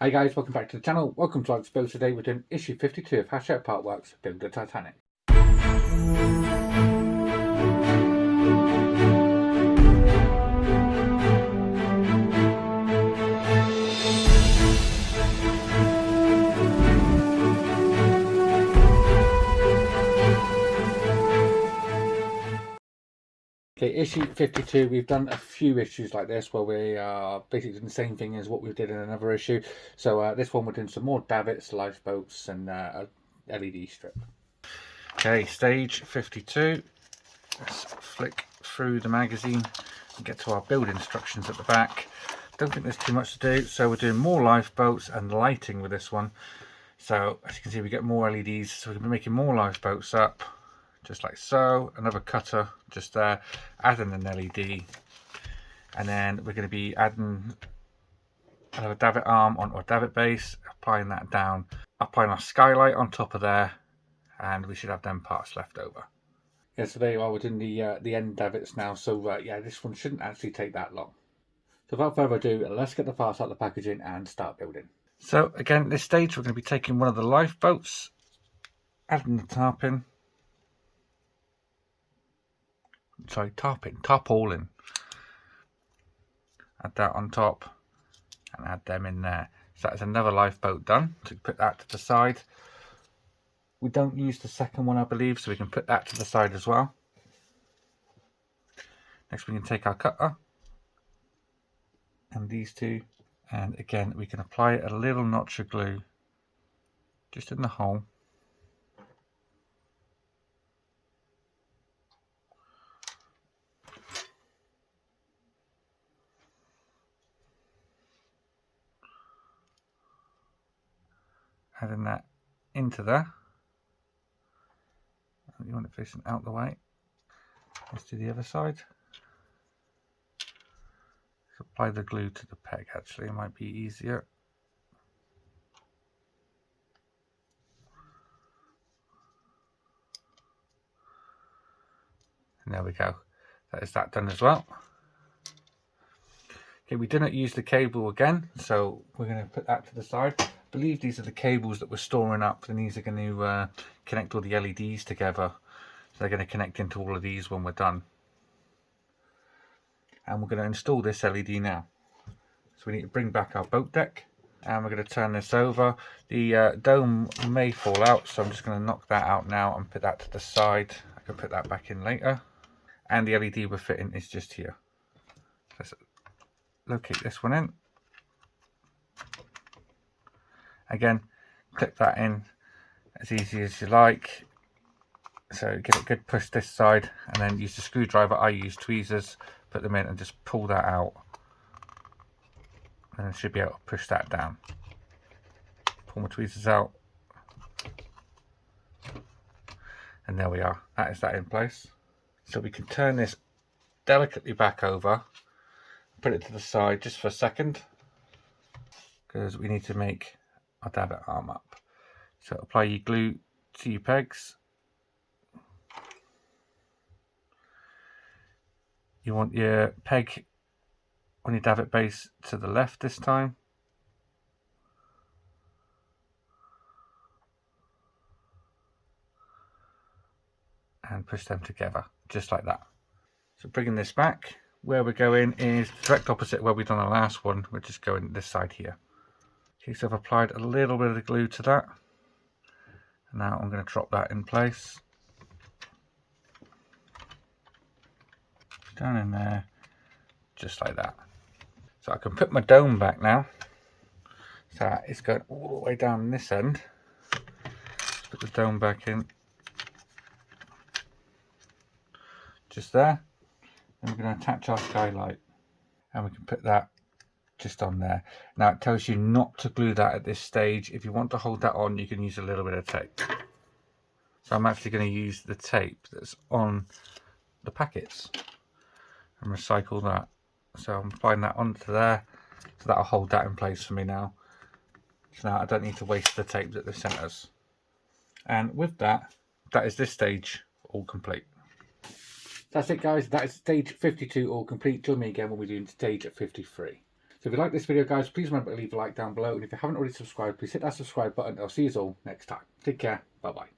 Hi guys, welcome back to the channel. Welcome to Lifeboats. Today we're doing issue 52 of Hashtag Partworks Build the Titanic. Okay, issue 52, we've done a few issues like this where we are basically doing the same thing as what we did in another issue. So this one we're doing some more davits, lifeboats and a LED strip. Okay, stage 52. Let's flick through the magazine and get to our build instructions at the back. Don't think there's too much to do, so we're doing more lifeboats and lighting with this one. So as you can see, we get more LEDs, so we're going to be making more lifeboats up, just like so. Another cutter just there, adding an LED, and then we're going to be adding another davit arm onto our davit base, applying that down, applying our skylight on top of there, and we should have them parts left over. Yeah, so there you are, we're doing the end davits now, so yeah, this one shouldn't actually take that long. So without further ado, let's get the parts out of the packaging and start building. So again, at this stage, we're going to be taking one of the lifeboats, adding the tarpaulin. Add that on top and add them in there. So that's another lifeboat done. So put that to the side. We don't use the second one, I believe, so we can put that to the side as well. Next, we can take our cutter and these two, and again, we can apply a little notch of glue just in the hole. Adding that into there. You want it facing out the way. Let's do the other side. Let's apply the glue to the peg, actually, it might be easier. And there we go. That is that done as well. Okay, we didn't use the cable again, so we're going to put that to the side. I believe these are the cables that we're storing up, and these are going to connect all the LEDs together. So they're going to connect into all of these when we're done. And we're going to install this LED now. So we need to bring back our boat deck, and we're going to turn this over. The dome may fall out, so I'm just going to knock that out now and put that to the side. I can put that back in later. And the LED we're fitting is just here. Let's locate this one in. Again, clip that in as easy as you like. So give it a good push this side, and then use the screwdriver. I use tweezers, put them in and just pull that out. And I should be able to push that down. Pull my tweezers out. And there we are. That is that in place. So we can turn this delicately back over, put it to the side just for a second, because we need to make our davit arm up. So apply your glue to your pegs. You want your peg on your davit base to the left this time. And push them together, just like that. So bringing this back, where we're going is direct opposite where we've done the last one. We're just going this side here. Okay, so I've applied a little bit of the glue to that. And now I'm going to drop that in place. Down in there, just like that. So I can put my dome back now. So it's going all the way down this end. Let's put the dome back in. Just there. And we're going to attach our skylight. And we can put that just on there. Now it tells you not to glue that at this stage. If you want to hold that on, you can use a little bit of tape. So I'm actually going to use the tape that's on the packets and recycle that. So I'm applying that onto there, so that'll hold that in place for me now. So now I don't need to waste the tape that they've sent us. And with that, that is this stage all complete. That's it guys, that is stage 52 all complete. Join me again when we're doing stage 53. So if you like this video, guys, please remember to leave a like down below. And if you haven't already subscribed, please hit that subscribe button. I'll see you all next time. Take care. Bye-bye.